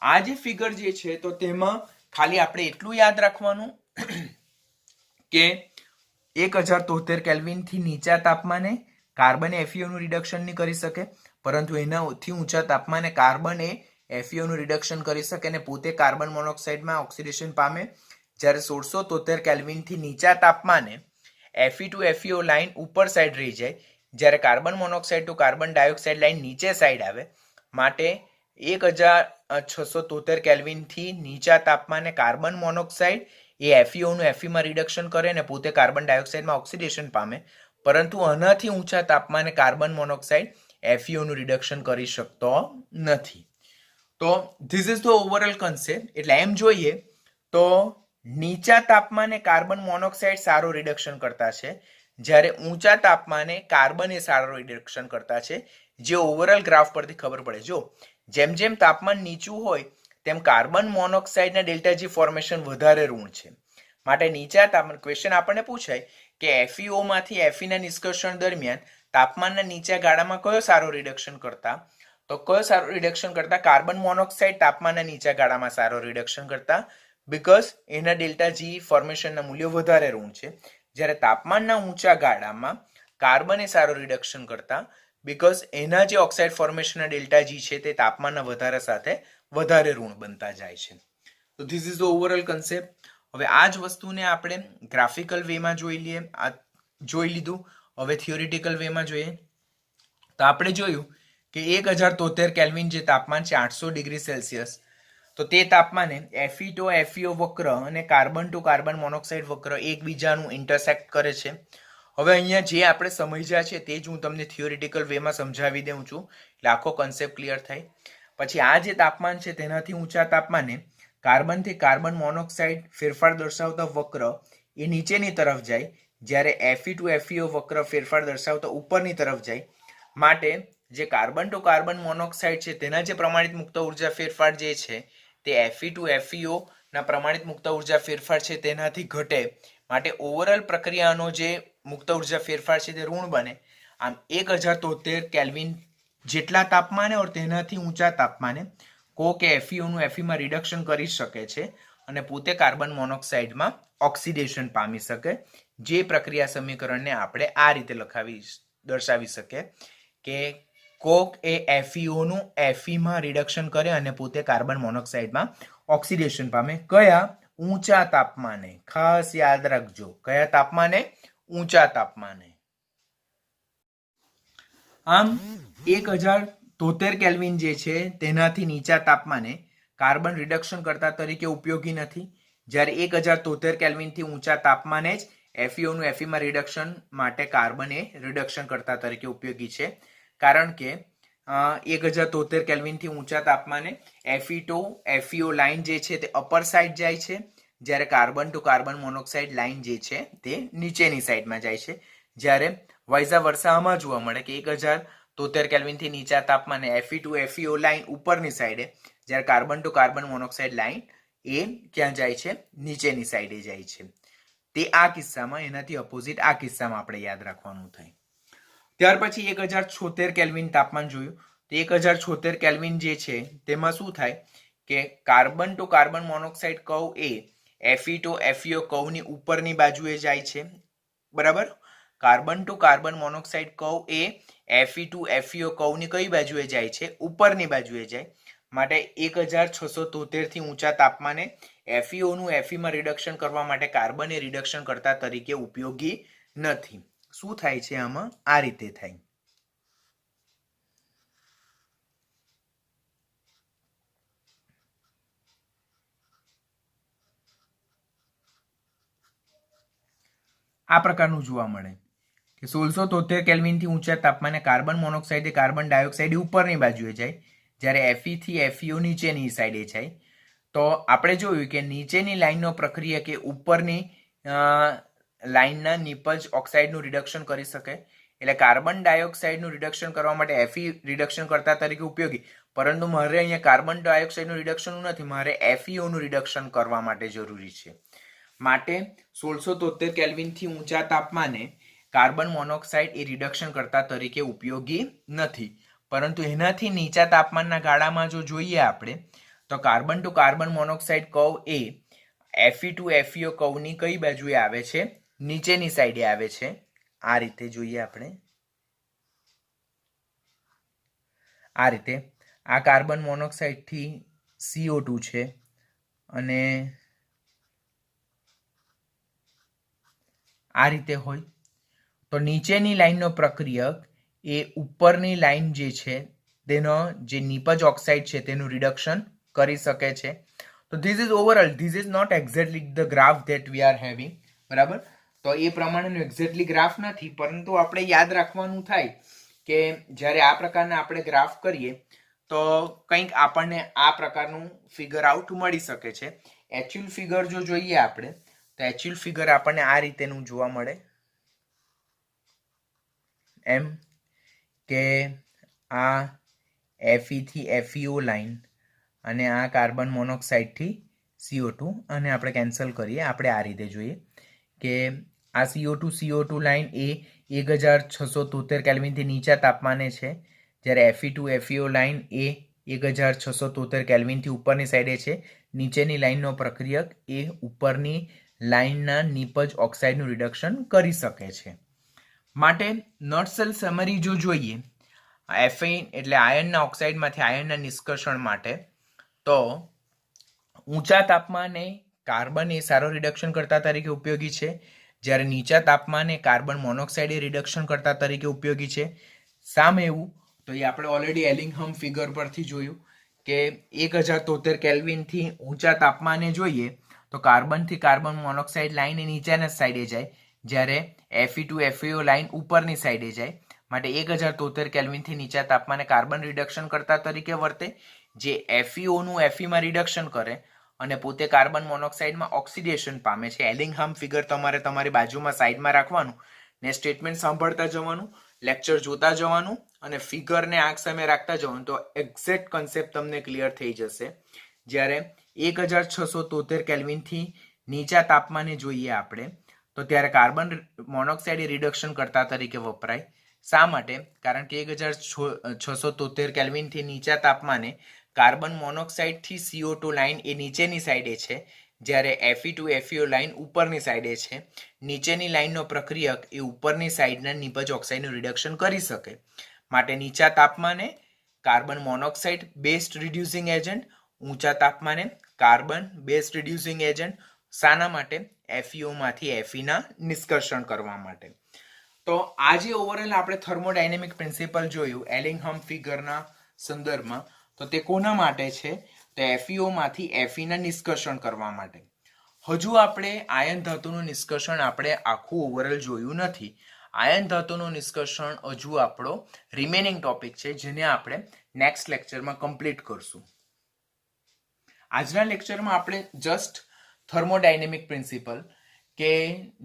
આ જે ફિગર જે છે તો તેમાં ખાલી આપણે એટલું યાદ રાખવાનું કે 1073 કેલ્વિનથી નીચા તાપમાને કાર્બન FeO નું રિડક્શન નહીં કરી શકે, પરંતુ એનાથી ઊંચા તાપમાને કાર્બન એ FeO નું રિડક્શન કરી શકે અને પોતે કાર્બન મોનોક્સાઇડમાં ઓક્સિડેશન પામે. જ્યારે 1673 કેલ્વિનથી નીચા તાપમાને Fe ટુ FeO લાઈન ઉપર સાઈડ રહી જાય, જ્યારે carbon monoxide to carbon dioxide line નીચે સાઈડ આવે. માટે 1673 કેલ્વિનથી નીચા તાપમાને કાર્બન મોનોક્સાઇડ એ FeO નું Fe માં રિડક્શન કરે અને પોતે કાર્બન ડાયોક્સાઇડમાં ઓક્સિડેશન પામે, પરંતુ આનાથી ઊંચા તાપમાને કાર્બન મોનોક્સાઇડ FeO નું રિડક્શન કરી શકતો નથી. તો this is the overall concept. એટલે એમ જોઈએ તો નીચા તાપમાને કાર્બન મોનોક્સાઇડ સારો રિડક્શન કરતા છે, જ્યારે ઊંચા તાપમાને કાર્બન એ સારો રિડક્શન કરતા છે, જે ઓવરઓલ ગ્રાફ પરથી ખબર પડે. જો જેમ જેમ તાપમાન નીચું હોય તેમ કાર્બન મોનોક્સાઇડના ડેલ્ટા જી ફોર્મેશન વધારે ઋણ છે. માટે નીચા તાપમાન ક્વેશ્ચન આપણને પૂછાય કે FeO માંથી Fe ના નિષ્કર્ષણ દરમિયાન તાપમાનના નીચા ગાળામાં કયો સારો રિડક્શન કરતા? તો કયો સારો રિડક્શન કરતા? કાર્બન મોનોક્સાઇડ તાપમાનના નીચા ગાળામાં સારો રિડક્શન કરતા, બીકોઝ એના ડેલ્ટા જી ફોર્મેશનના મૂલ્યો વધારે ઋણ છે. જ્યારે તાપમાનના ઊંચા ગાળામાં કાર્બન એ સારો રિડક્શન કરતા, બીકોઝ એના જે ઓક્સાઇડ ફોર્મેશનના ડેલ્ટા જી છે તે તાપમાનના વધારા સાથે વધારે ઋણ બનતા જાય છે. તો this is the overall concept. હવે આ જ વસ્તુને આપણે ગ્રાફિકલ વેમાં જોઈ લીધું. હવે થિયોરિટિકલ વેમાં જોઈએ તો આપણે જોયું કે 1073 કેલ્વિન જે તાપમાન છે 800 ડિગ્રી સેલ્સિયસ, તો તે તાપમાને Fe2FeO વક્ર અને કાર્બન ટુ કાર્બન મોનોક્સાઇડ વક્ર એકબીજાનું ઇન્ટરસેક્ટ કરે છે. હવે અહીંયા જે આપણે સમજ્યા છે તે જ હું તમને થિયોરિટિકલ વેમાં સમજાવી દઉં છું એટલે આખો કન્સેપ્ટ ક્લિયર થાય. પછી આ જે તાપમાન છે તેનાથી ઊંચા તાપમાને કાર્બનથી કાર્બન મોનોક્સાઇડ ફેરફાર દર્શાવતા વક્ર એ નીચેની તરફ જાય, જ્યારે Fe2FeO વક્ર ફેરફાર દર્શાવતા ઉપરની તરફ જાય. માટે જે કાર્બન ટુ કાર્બન મોનોક્સાઇડ છે તેના જે પ્રમાણિત મુક્ત ઉર્જા ફેરફાર જે છે તે Fe2FeO ના પ્રમાણિત મુક્ત ઉર્જા ફેરફાર છે તેનાથી ઘટે. માટે ઓવરઓલ પ્રક્રિયાનો જે મુક્ત ઉર્જા ફેરફાર છે તે ઋણ બને. આમ 1073 કેલ્વિન જેટલા તાપમાને ઓર તેનાથી ઊંચા તાપમાને કોક FeO નું Fe માં રિડક્શન કરી શકે છે અને પોતે કાર્બન મોનોક્સાઇડમાં ઓક્સિડેશન પામી શકે. જે પ્રક્રિયા સમીકરણને આપણે આ રીતે દર્શાવી શકીએ કે કોક એ FeO નું Fe માં રિડક્શન કરે અને પોતે કાર્બન મોનોક્સાઇડમાં ઓક્સિડેશન પામે. કયા? ઊંચા તાપમાને. ખાસ યાદ રાખજો, કયા તાપમાને? ઊંચા તાપમાને. આમ 1073 કેલ્વિન જે છે તેનાથી નીચા તાપમાને કાર્બન રિડક્શન કરતા તરીકે ઉપયોગી નથી, જ્યારે 1073 કેલ્વિનથી ઊંચા તાપમાને જ FeO નું Fe માં રિડક્શન માટે કાર્બન એ રિડક્શન કરતા તરીકે ઉપયોગી છે. કારણ કે 1073 કેલ્વિનથી ઊંચા તાપમાને Fe2FeO લાઇન જે છે તે અપર સાઈડ જાય છે, જ્યારે carbon to carbon monoxide line જે છે તે નીચેની સાઈડમાં જાય છે. જ્યારે વાઇઝા વર્સા આમાં જોવા મળે કે 1073 કેલ્વિનથી નીચા તાપમાને Fe2FeO લાઇન ઉપરની સાઈડે, જ્યારે carbon to carbon monoxide line એ ક્યાં જાય છે? નીચેની સાઈડે જાય છે. તે આ કિસ્સામાં, એનાથી અપોઝિટ આ કિસ્સામાં આપણે યાદ રાખવાનું થાય. ત્યાર પછી 1076 કેલ્વિન તાપમાન જોયું. તો 1076 કેલ્વિન જે છે તેમાં શું થાય કે carbon to carbon monoxide curve એ Fe2FeO કર્વની ઉપરની બાજુએ જાય છે. બરાબર? Carbon to carbon monoxide curve એ Fe2FeO કર્વની કઈ બાજુએ જાય છે? ઉપરની બાજુએ જાય. માટે 1076 થી ઊંચા તાપમાને FeO નું Fe માં રિડક્શન કરવા માટે કાર્બન એ રિડક્શન કરતા તરીકે ઉપયોગી નથી. શું થાય છે આમાં? આ રીતે થાય. આ પ્રકારનું જોવા મળે કે 1673 કેલ્વિનથી ઊંચા તાપમાને કાર્બન મોનોક્સાઇડ એ કાર્બન ડાયોક્સાઇડ ઉપરની બાજુએ જાય, જ્યારે Fe થી FeO નીચેની સાઈડે જાય. તો આપણે જોયું કે નીચેની લાઈનનો પ્રક્રિયા કે ઉપરની લાઈનના નિપજ ઓક્સાઇડનું રિડક્શન કરી શકે. એટલે કાર્બન ડાયોક્સાઇડનું રિડક્શન કરવા માટે Fe રિડક્શન કરતા તરીકે ઉપયોગી, પરંતુ મારે અહીંયા કાર્બન ડાયોક્સાઇડનું રિડક્શન નથી, મારે FeO નું રિડક્શન કરવા માટે જરૂરી છે. માટે 1673 કેલ્વિનથી ઊંચા તાપમાને કાર્બન મોનોક્સાઇડ એ રિડક્શન કરતા તરીકે ઉપયોગી નથી. પરંતુ એનાથી નીચા તાપમાનના ગાળામાં જો જોઈએ આપણે તો carbon to carbon monoxide curve એ Fe2FeO કર્વની કઈ બાજુએ આવે છે? નીચેની સાઈડે આવે છે. આ રીતે જોઈએ આપણે. આ રીતે આ કાર્બન મોનોક્સાઇડ થી CO2 છે અને આ રીતે હોય તો નીચેની લાઈનનો પ્રક્રિયક એ ઉપરની લાઈન જે છે તેનો જે નિપજ ઓક્સાઇડ છે તેનું રિડક્શન કરી શકે છે. તો this is overall, this is not exactly the graph that we are having. બરાબર? તો એ પ્રમાણેનું એક્ઝેક્ટલી ગ્રાફ નથી, પરંતુ આપણે યાદ રાખવાનું થાય કે જ્યારે આ પ્રકારના આપણે ગ્રાફ કરીએ તો કંઈક આપણને આ પ્રકારનું ફિગર આઉટ મળી શકે છે. એકચ્યુઅલ ફિગર જો જોઈએ આપણે તો એકચ્યુઅલ ફિગર આપણને આ રીતેનું જોવા મળે. એમ કે આ Fe થી FeO લાઈન અને આ કાર્બન મોનોક્સાઇડ થી CO2, અને આપણે કેન્સલ કરીએ. આપણે આ રીતે જોઈએ કે આ CO2 લાઈન એ 1673 કેલ્વિનથી નીચા તાપમાને છે, જ્યારે Fe2FeO લાઈન એ 1673 કેલ્વિનથી ઉપરની સાઈડે છે. નીચેની લાઈનનો પ્રક્રિયક એ ઉપરની લાઈનના નિપજ ઓક્સાઇડનું રિડક્શન કરી શકે છે. માટે નટસેલ સમરી જો જોઈએ Fe એટલે આયર્નના ઓક્સાઇડમાંથી આયર્નના નિષ્કર્ષણ માટે, તો ઊંચા તાપમાને કાર્બન એ સારો રિડક્શન કરતા તરીકે ઉપયોગી છે, જ્યારે નીચા તાપમાને કાર્બન મોનોક્સાઇડ એ રિડક્શન કરતા તરીકે ઉપયોગી છે. સામે એવું તો એ આપણે ઓલરેડી એલિંગહમ ફિગર પરથી જોયું કે 1073 કેલ્વિનથી ઊંચા તાપમાને જોઈએ તો કાર્બનથી કાર્બન મોનોક્સાઇડ લાઈન એ નીચેના સાઈડે જાય, જ્યારે Fe2FeO લાઈન ઉપરની સાઈડે જાય. માટે 1073 કેલ્વિનથી નીચા તાપમાને કાર્બન રિડક્શન કરતા તરીકે વર્તે, જે FeOનું Feમાં રિડક્શન કરે અને પોતે કાર્બન મોનોક્સાઇડમાં ઓક્સિડેશન પામે છે. એલિંગહામ ફિગર તમારે તમારી બાજુમાં સાઈડમાં રાખવાનું ને સ્ટેટમેન્ટ સાંભળતા જવાનું, લેક્ચર જોતા જવાનું અને ફિગરને આંખ સામે રાખતા જવાનું, તો એક્ઝેક્ટ કન્સેપ્ટ તમને ક્લિયર થઈ જશે. જ્યારે 1673 કેલ્વિનથી નીચા તાપમાને જોઈએ આપણે તો ત્યારે કાર્બન મોનોક્સાઇડ રિડક્શન કરતા તરીકે વપરાય. શા માટે? કારણ કે 1673 કેલ્વિનથી નીચા તાપમાને કાર્બન મોનોક્સાઇડથી CO2 લાઈન એ નીચેની સાઈડે છે, જ્યારે Fe2FeO લાઈન ઉપરની સાઈડે છે. નીચેની લાઈનનો પ્રક્રિયક એ ઉપરની સાઈડના નિપજ ઓક્સાઇડનું રિડક્શન કરી શકે. માટે નીચા તાપમાને carbon monoxide based reducing agent, ઊંચા તાપમાને કાર્બન બેસ્ડ રિડ્યુસિંગ એજન્ટ. શાના માટે? FeOમાંથી Feના નિષ્કર્ષણ કરવા માટે. તો આજે ઓવરઓલ આપણે થર્મોડાયનેમિક પ્રિન્સિપલ જોયું એલિંગહામ ફિગરના સંદર્ભમાં. તો તે કોના માટે છે? તો FeOમાંથી Feના નિષ્કર્ષણ કરવા માટે. હજુ આપણે આયન ધાતુનું નિષ્કર્ષણ આપણે આખું ઓવરઓલ જોયું નથી. આયન ધાતુનું નિષ્કર્ષણ હજુ આપણો રિમેનિંગ ટોપિક છે, જેને આપણે નેક્સ્ટ લેક્ચરમાં કમ્પ્લીટ કરશું. આજના લેક્ચરમાં આપણે જસ્ટ થર્મોડાયનેમિક પ્રિન્સિપલ કે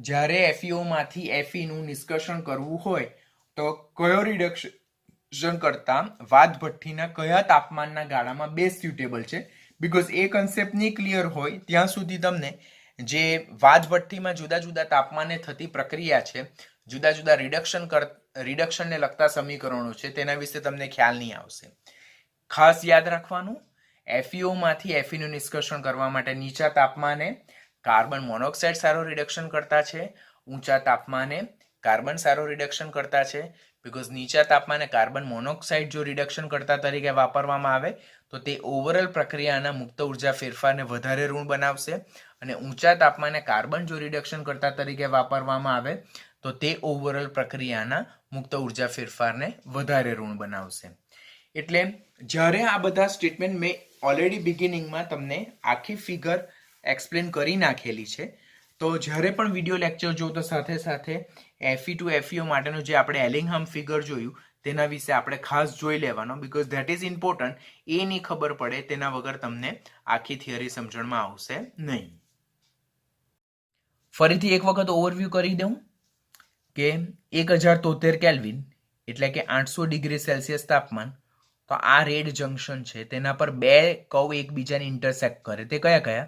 જ્યારે FeOમાંથી Feનું નિષ્કર્ષણ કરવું હોય તો કયો રિડક્શન કરતા વાદ ભઠ્ઠીના કયા તાપમાનના ગાળામાં બેસ્ટ સ્યુટેબલ છે. બીકોઝ એ કન્સેપ્ટ નહીં ક્લિયર હોય ત્યાં સુધી તમને જે વાદ ભઠ્ઠીમાં જુદા જુદા તાપમાને થતી પ્રક્રિયા છે, જુદા જુદા રિડક્શનને લગતા સમીકરણો છે, તેના વિશે તમને ખ્યાલ નહીં આવશે. ખાસ યાદ રાખવાનું, FeOમાંથી Feનું નિષ્કર્ષણ કરવા માટે નીચા તાપમાને કાર્બન મોનોક્સાઇડ સારો રિડક્શન કરતા છે, ઊંચા તાપમાને કાર્બન સારો રિડક્શન કરતા છે. બીકોઝ નીચા તાપમાને કાર્બન મોનોક્સાઇડ જો રિડક્શન કરતા તરીકે વાપરવામાં આવે તો તે ઓવરઓલ પ્રક્રિયાના મુક્ત ઉર્જા ફેરફારને વધારે ઋણ બનાવશે, અને ઊંચા તાપમાને કાર્બન જો રિડક્શન કરતા તરીકે વાપરવામાં આવે તો તે ઓવરઓલ પ્રક્રિયાના મુક્ત ઉર્જા ફેરફારને વધારે ઋણ બનાવશે. એટલે જ્યારે આ બધા સ્ટેટમેન્ટ મેં ઓલરેડી બિગિનિંગમાં તમને આખી ફિગર એક્સપ્લેન કરી નાખેલી છે, તો જ્યારે પણ વિડીયો લેક્ચર જોઉં તો સાથે સાથે Fe2FeO માટેનું જે આપણે એલિંગહામ ફિગર જોયું તેના વિશે આપણે ખાસ જોઈ લેવાનો, બીકોઝ ધેટ ઇઝ ઇમ્પોર્ટન્ટ. એ નહીં ખબર પડે તેના વગર તમને આખી થિયરી સમજણમાં આવશે નહીં. ફરીથી એક વખત ઓવરવ્યૂ કરી દઉં કે 1073 કેલ્વિન એટલે કે 800 ડિગ્રી સેલ્સિયસ તાપમાન. તો આ રેડ જંકશન છે, તેના પર બે કર્વ એકબીજાને ઇન્ટરસેક્ટ કરે. તે કયા કયા?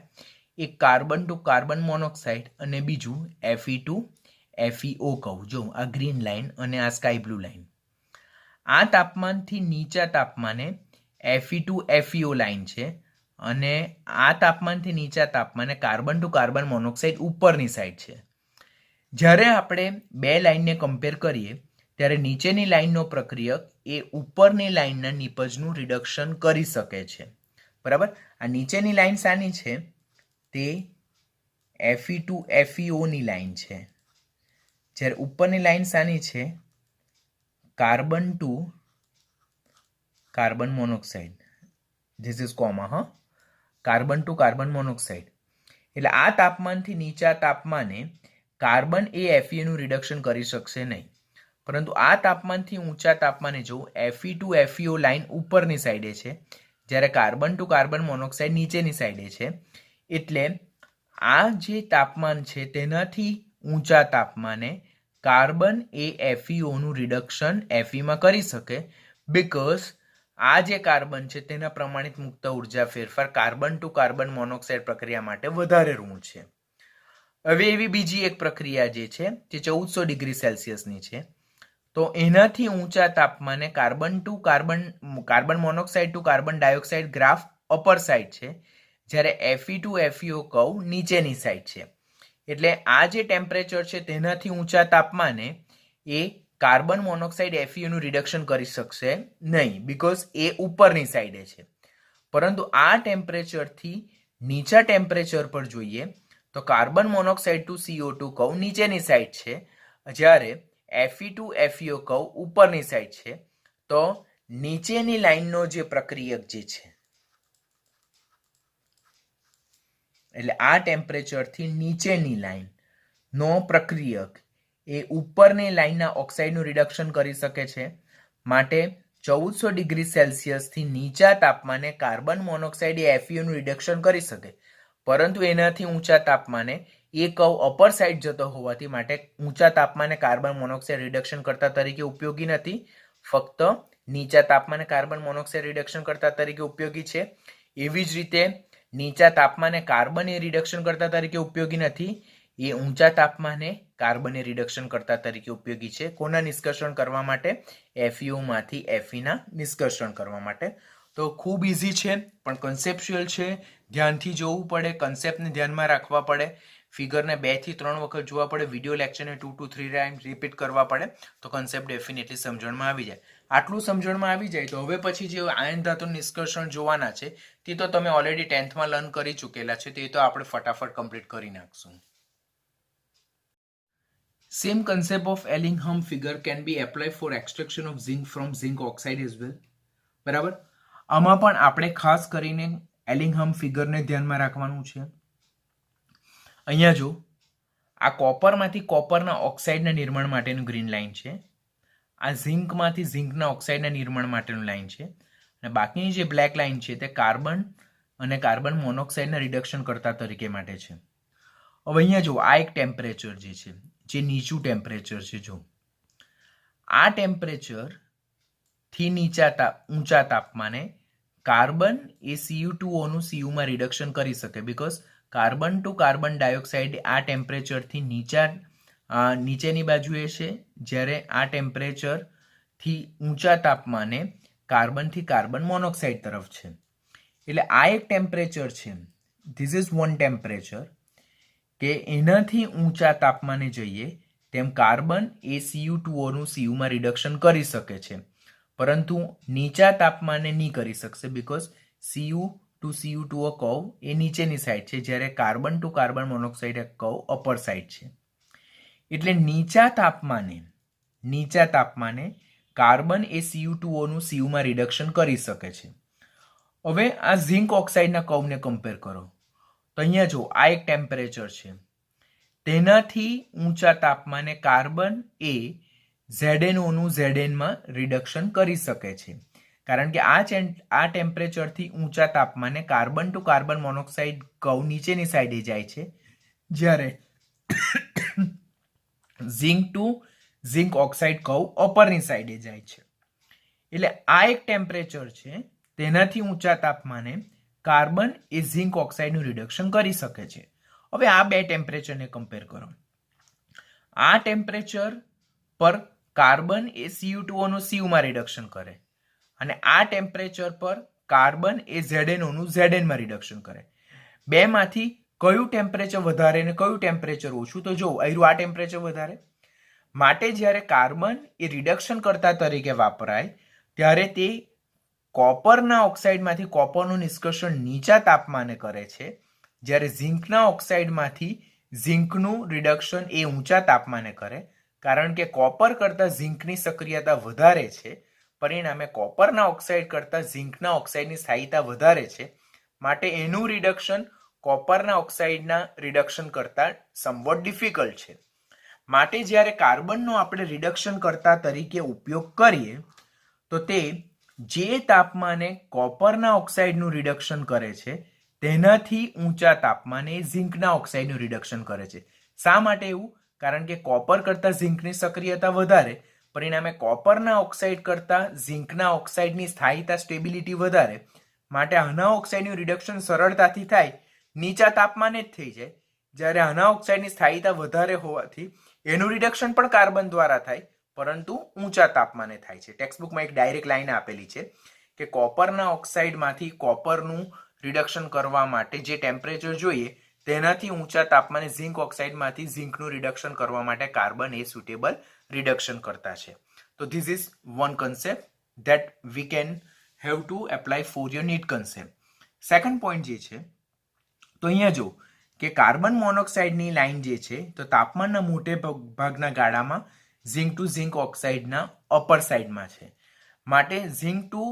એક કાર્બન ટુ કાર્બન મોનોક્સાઇડ અને બીજું Fe2FeO કર્વ. જો આ ગ્રીન લાઇન અને આ સ્કાય બ્લુ લાઇન. આ તાપમાનથી નીચા તાપમાને Fe2FeO લાઇન છે, અને આ તાપમાનથી નીચા તાપમાને કાર્બન ટુ કાર્બન મોનોક્સાઇડ ઉપરની સાઈડ છે. જ્યારે આપણે બે લાઇનને કમ્પેર કરીએ ત્યારે નીચેની લાઇનનો પ્રક્રિયક એ ઉપરની લાઇનના નિપજનું રિડક્શન કરી શકે છે. બરાબર? આ નીચેની લાઇન શાની છે? તે Fe2FeOની લાઇન છે. જ્યારે ઉપરની લાઇન શાની છે? Carbon to carbon monoxide. This is coma. હા, કાર્બન ટુ કાર્બન મોનોક્સાઇડ. એટલે આ તાપમાનથી નીચા તાપમાને કાર્બન એ Feનું રિડક્શન કરી શકશે નહીં, પરંતુ આ તાપમાનથી ઊંચા તાપમાને જો Fe2FeO લાઇન ઉપરની સાઈડે છે, જ્યારે કાર્બન ટુ કાર્બન મોનોક્સાઇડ નીચેની સાઈડે છે. એટલે આ જે તાપમાન છે તેનાથી ઊંચા તાપમાને કાર્બન એ FeOનું રિડક્શન Feમાં કરી શકે, બીકોઝ આ જે કાર્બન છે તેના પ્રમાણિત મુક્ત ઉર્જા ફેરફાર કાર્બન ટુ કાર્બન મોનોક્સાઇડ પ્રક્રિયા માટે વધારે ઋણ છે. હવે એવી બીજી એક પ્રક્રિયા જે છે તે 1400 ડિગ્રી સેલ્સિયસની છે. તો એનાથી ઊંચા તાપમાને carbon monoxide to carbon dioxide graph upper side છે, જ્યારે Fe2FeO કર્વ નીચેની સાઈડ છે. એટલે આ જે ટેમ્પરેચર છે તેનાથી ઊંચા તાપમાને એ કાર્બન મોનોક્સાઇડ Feનું રિડક્શન કરી શકશે નહીં, બીકોઝ એ ઉપરની સાઈડે છે. પરંતુ આ ટેમ્પરેચરથી નીચા ટેમ્પરેચર પર જોઈએ તો carbon monoxide to CO2 curve નીચેની સાઈડ છે, જ્યારે Fe2FeO કર્વ ઉપરની સાઈડ છે. તો નીચેની લાઈનનો જે પ્રક્રિયક જે છે એટલે આ ટેમ્પરેચરથી નીચેની લાઈનનો પ્રક્રિયક એ ઉપરની લાઈનના ઓક્સાઇડનું રિડક્શન કરી શકે છે. માટે 1400 ડિગ્રી સેલ્સિયસથી નીચા તાપમાને કાર્બન મોનોક્સાઇડ એ FeOનું રિડક્શન કરી શકે, પરંતુ એનાથી ઊંચા તાપમાને એ કર્વ અપર સાઇડ જતો હોવાથી માટે ઊંચા તાપમાને કાર્બન મોનોક્સાઇડ રિડક્શન કરતા તરીકે ઉપયોગી નથી, ફક્ત નીચા તાપમાને કાર્બન મોનોક્સાઇડ રિડક્શન કરતા તરીકે ઉપયોગી છે. એવી જ રીતે નીચા તાપમાને કાર્બન એ રિડક્શન કરતા તરીકે ઉપયોગી નથી, એ ઊંચા તાપમાને કાર્બન એ રિડક્શન કરતા તરીકે ઉપયોગી છે. કોના નિષ્કર્ષણ કરવા માટે? FeOમાંથી Feના નિષ્કર્ષણ કરવા માટે. તો ખૂબ ઇઝી છે પણ કન્સેપ્ચ્યુઅલ છે, ધ્યાનથી જોવું પડે, કન્સેપ્ટને ધ્યાનમાં રાખવા પડે, ફિગરને 2 થી 3 વખત જોવા પડે, વિડીયો લેક્ચરને 2 to 3 ટાઈમ રિપીટ કરવા પડે, તો કન્સેપ્ટ ડેફિનેટલી સમજણમાં આવી જાય. આટલું સમજણમાં આવી જાય તો હવે પછી જે આયન ધાતુનું નિષ્કર્ષણ જોવાના છે તે તો તમે ઓલરેડી 10thમાં લર્ન કરી ચૂકેલા છે, તે તો આપણે ફટાફટ કમ્પ્લીટ કરી નાખશું. Same concept of Ellingham figure can be applied for extraction of zinc from zinc oxide as well. બરાબર, આમાં પણ આપણે ખાસ કરીને એલિંગહમ ફિગરને ધ્યાનમાં રાખવાનું છે. અહીંયા જો આ કોપરમાંથી કોપરના ઓક્સાઇડના નિર્માણ માટેનું ગ્રીન લાઇન છે, આ ઝિંકમાંથી ઝિંકના ઓક્સાઇડના નિર્માણ માટેનું લાઇન છે, અને બાકીની જે બ્લેક લાઇન છે તે કાર્બન અને કાર્બન મોનોક્સાઇડના રિડક્શન કરતા તરીકે માટે છે. હવે અહીંયા જો આ એક ટેમ્પરેચર જે નીચું ટેમ્પરેચર છે, જો આ ટેમ્પરેચર થી ઊંચા તાપમાને કાર્બન એ Cu2O નું Cuમાં રિડક્શન કરી શકે, because carbon to carbon dioxide આ ટેમ્પરેચરથી નીચેની બાજુએ છે, જ્યારે આ ટેમ્પરેચરથી ઊંચા તાપમાને કાર્બનથી કાર્બન મોનોક્સાઇડ તરફ છે. એટલે આ એક ટેમ્પરેચર છે, ધીસ ઇઝ વન ટેમ્પરેચર, કે એનાથી ઊંચા તાપમાને જઈએ તેમ કાર્બન એ Cu2O નું Cuમાં રિડક્શન કરી શકે છે, પરંતુ નીચા તાપમાને નહીં કરી શકશે, because Cu to Cu2O curve એ નીચેની સાઈડ છે, જ્યારે carbon to carbon monoxide curve upper side છે. એટલે નીચા તાપમાને કાર્બન એ Cu2O નું Cuમાં રિડક્શન કરી શકે છે. હવે આ ઝિંક ઓક્સાઇડના કર્વને કમ્પેર કરો તો અહીંયા જો આ એક ટેમ્પરેચર છે, તેનાથી ઊંચા તાપમાને કાર્બન એ ZnO નું Znમાં રિડક્શન કરી શકે છે, કારણ કે આ ટેમ્પરેચરથી ઊંચા તાપમાને carbon to carbon monoxide curve નીચેની સાઈડે જાય છે, જ્યારે zinc to zinc oxide curve અપરની સાઈડે જાય છે. એટલે આ એક ટેમ્પરેચર છે, તેનાથી ઊંચા તાપમાને કાર્બન એ ઝિંક ઓક્સાઇડનું રિડક્શન કરી શકે છે. હવે આ બે ટેમ્પરેચરને કમ્પેર કરો. આ ટેમ્પરેચર પર કાર્બન એ Cu2O નું Cuમાં રિડક્શન કરે, અને આ ટેમ્પરેચર પર કાર્બન એ ZnO નું Znમાં રિડક્શન કરે. બેમાંથી કયું ટેમ્પરેચર વધારે અને કયું ટેમ્પરેચર ઓછું? તો જો અહીં આ ટેમ્પરેચર વધારે, માટે જ્યારે કાર્બન એ રિડક્શન કરતા તરીકે વાપરાય ત્યારે તે કોપરના ઓક્સાઇડમાંથી કોપરનું નિષ્કર્ષણ નીચા તાપમાને કરે છે, જ્યારે ઝિંકના ઓક્સાઇડમાંથી ઝિંકનું રિડક્શન એ ઊંચા તાપમાને કરે, કારણ કે કોપર કરતાં ઝિંકની સક્રિયતા વધારે છે, પરિણામે કોપરના ઓક્સાઇડ કરતાં ઝિંકના ઓક્સાઇડની સ્થાયીતા વધારે છે, માટે એનું રિડક્શન કોપરના ઓક્સાઇડના રિડક્શન કરતાં સમવોટ ડિફિકલ્ટ છે. માટે જ્યારે કાર્બનનો આપણે રિડક્શન કરતા તરીકે ઉપયોગ કરીએ તો તે જે તાપમાને કોપરના ઓક્સાઇડનું રિડક્શન કરે છે તેનાથી ઊંચા તાપમાને ઝિંકના ઓક્સાઇડનું રિડક્શન કરે છે. શા માટે એવું? કારણ કે કોપર કરતાં ઝિંકની સક્રિયતા વધારે, પરિણામે કોપરના ઓક્સાઇડ કરતાં ઝિંકના ઓક્સાઇડની સ્થાયીતા સ્ટેબિલિટી વધારે, માટે આના ઓક્સાઇડનું રિડક્શન સરળતાથી થાય, નીચા તાપમાને જ થઈ જાય, જ્યારે આના ઓક્સાઇડની સ્થાયીતા વધારે હોવાથી એનું રિડક્શન પણ કાર્બન દ્વારા થાય, પરંતુ ઊંચા તાપમાને થાય છે. ટેક્સ્ટબુકમાં એક ડાયરેક્ટ લાઈન આપેલી છે કે કોપરના ઓક્સાઇડમાંથી કોપરનું રિડક્શન કરવા માટે જે ટેમ્પરેચર જોઈએ તેનાથી ઊંચા તાપમાને ઝિંક ઓક્સાઇડમાંથી ઝિંકનું રિડક્શન કરવા માટે કાર્બન એ સુટેબલ રિડક્શન કરતા છે. તો this is one concept that we can have to apply for your NEET concept. Second point જે છે તો અહીંયા જો કે કાર્બન મોનોક્સાઇડની લાઈન જે છે તો તાપમાનના મોટે ભાગના ગાળામાં ઝિંક ટુ ઝિંક ઓક્સાઇડના અપર સાઈડમાં છે, માટે ઝિંક ટુ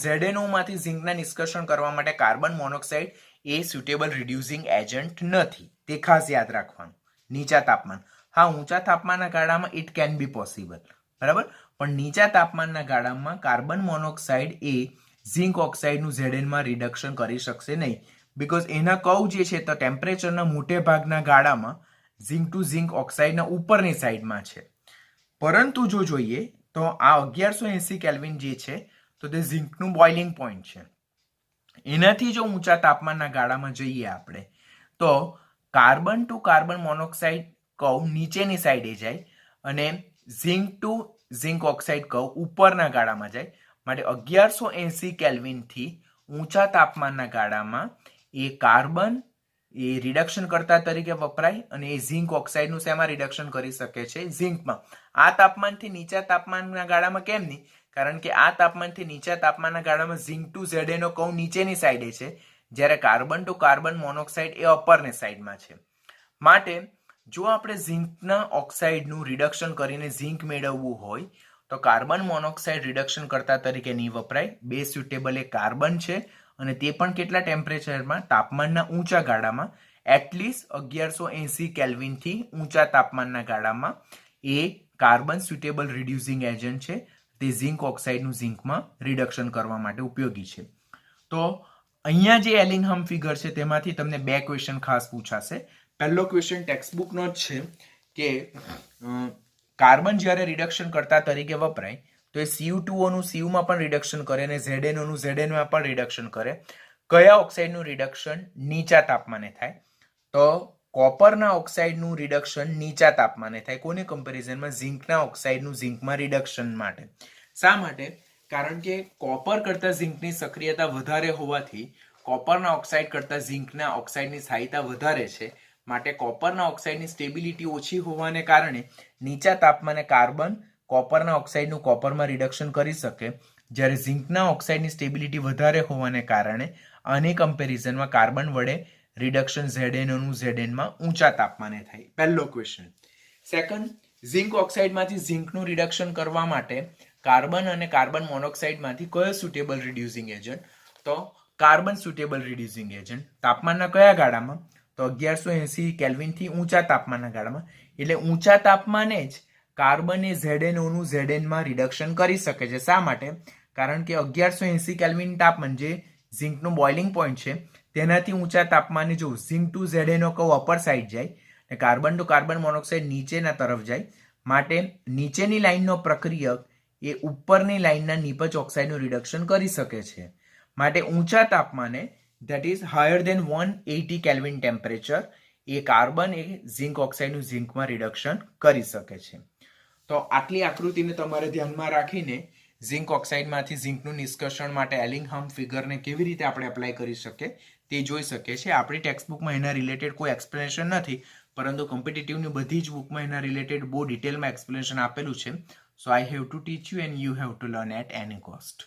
ZnO માંથી ઝિંકના નિષ્કર્ષણ કરવા માટે કાર્બન મોનોક્સાઇડ એ સુટેબલ રિડ્યુસિંગ એજન્ટ નથી. તે ખાસ યાદ રાખવાનું. નીચા તાપમાન, હા, ઊંચા તાપમાનના ગાળામાં ઇટ કેન બી પોસિબલ, બરાબર, પણ નીચા તાપમાનના ગાળામાં કાર્બન મોનોક્સાઇડ એ ઝિંક ઓક્સાઇડનું ઝેડએનમાં રિડક્શન કરી શકશે નહીં, બીકોઝ એના કર્વ જે છે તો ટેમ્પરેચરના મોટે ભાગના ગાળામાં ઝિંક ટુ ઝિંક ઓક્સાઇડના ઉપરની સાઈડમાં છે. પરંતુ જો જોઈએ તો આ 1180 કેલ્વિન જે છે તો તે ઝિંકનું બોઇલિંગ પોઈન્ટ છે. એનાથી જો ઊંચા તાપમાનના ગાળામાં જઈએ આપણે તો carbon to carbon monoxide curve નીચેની સાઈડે જાય અને zinc to zinc oxide curve ઉપરના ગાળામાં જાય. માટે 1180 કેલ્વિનથી ઊંચા તાપમાનના ગાળામાં એ કાર્બન એ રિડક્શન કરતા તરીકે વપરાય અને એ ઝિંક ઓક્સાઇડનું શેમાં રિડક્શન કરી શકે છે? ઝિંકમાં. આ તાપમાનથી નીચા તાપમાનના ગાળામાં કેમ નહીં? કારણ કે આ તાપમાનથી નીચા તાપમાનના ગાળામાં ઝિંક ટુ ઝેડએનો કર્વ નીચેની સાઈડે છે, જ્યારે કાર્બન ટુ કાર્બન મોનોક્સાઇડ એ અપરની સાઈડમાં છે. માટે જો આપણે ઝિંકના ઓક્સાઇડનું રિડક્શન કરીને ઝિંક મેળવવું હોય તો કાર્બન મોનોક્સાઇડ રિડક્શન કરતા તરીકે નહીં વપરાય. બે સુટેબલ એ કાર્બન છે અને તે પણ કેટલા ટેમ્પરેચરમાં? તાપમાનના ઊંચા ગાળામાં, એટલીસ્ટ 1180 કેલ્વિનથી ઊંચા તાપમાનના ગાળામાં એ કાર્બન સુટેબલ રિડ્યુસિંગ એજન્ટ છે. તે ઝિંક ઓક્સાઇડનું ઝિંકમાં રિડક્શન કરવા માટે ઉપયોગી છે. તો અહીંયા જે એલિંગહામ ફિગર છે તેમાંથી તમને બે ક્વેશ્ચન ખાસ પૂછાશે. પહેલો ક્વેશ્ચન ટેક્સ્ટબુકનો જ છે કે કાર્બન જ્યારે રિડક્શન કરતા તરીકે વપરાય તો એ CO2 નું CU માં પણ રિડક્શન કરે અને ZNO નું ZN માં પણ રિડક્શન કરે. કયા ઓક્સાઇડનું રિડક્શન નીચા તાપમાને થાય? તો કોપરના ઓક્સાઇડનું રિડક્શન નીચા તાપમાને થાય. કોની કમ્પેરિઝનમાં? ઝિંકના ઓક્સાઇડનું ઝિંકમાં રિડક્શન માટે. શા માટે? કારણ કે કોપર કરતા ઝિંકની સક્રિયતા વધારે હોવાથી કોપરના ઓક્સાઇડ કરતા ઝિંકના ઓક્સાઇડની સ્થાયીતા વધારે છે. માટે કોપરના ઓક્સાઇડની સ્ટેબિલિટી ઓછી હોવાને કારણે નીચા તાપમાને કાર્બન કોપરના ઓક્સાઇડનું કોપરમાં રિડક્શન કરી શકે, જ્યારે ઝિંકના ઓક્સાઇડની સ્ટેબિલિટી વધારે હોવાને કારણે આની કમ્પેરિઝનમાં કાર્બન વડે રિડક્શન ZNO નું ZN માં ઊંચા તાપમાને થાય. પહેલો ક્વેશ્ચન. સેકન્ડ, ઝિંક ઓક્સાઇડમાંથી ઝિંકનું રિડક્શન કરવા માટે કાર્બન અને કાર્બન મોનોક્સાઇડમાંથી કયો સુટેબલ રિડ્યુસિંગ એજન્ટ? તો કાર્બન સુટેબલ રિડ્યુસિંગ એજન્ટ. તાપમાનના કયા ગાળામાં? તો 1180 કેલ્વિનથી ઊંચા તાપમાનના ગાળામાં. એટલે ઊંચા તાપમાને જ કાર્બન એ ZNO નું ZN માં રિડક્શન કરી શકે છે. શા માટે? કારણ કે 1180 કેલ્વિન તાપમાન જે ઝિંકનું બોઇલિંગ પોઈન્ટ છે તેનાથી ઊંચા તાપમાને જો zinc to ZNO curve upper side જાય અને કાર્બન ટુ કાર્બન મોનોક્સાઇડ નીચેના તરફ જાય. માટે નીચેની લાઈનનો પ્રક્રિયક એ ઉપરની લાઈનના નિપજ ઓક્સાઇડનું રિડક્શન કરી શકે છે. માટે ઊંચા તાપમાને that is higher than 180 kelvin temperature એ કાર્બન એ ઝિંક ઓક્સાઇડનું ઝિંકમાં રિડક્શન કરી શકે છે. તો આટલી આકૃતિને તમારે ધ્યાનમાં રાખીને ઝિંક ઓક્સાઇડમાંથી ઝિંકનું નિષ્કર્ષણ માટે એલિંગહામ ફિગરને કેવી રીતે આપણે એપ્લાય કરી શકીએ તે જોઈ શકીએ છીએ. આપણી ટેક્સ્ટબુકમાં એના રિલેટેડ કોઈ એક્સપ્લેનેશન નથી, પરંતુ કોમ્પિટિટિવની બધી જ બુકમાં એના રિલેટેડ બહુ ડિટેલમાં એક્સપ્લેનેશન આપેલું છે. So I have to teach you and you have to learn at any cost.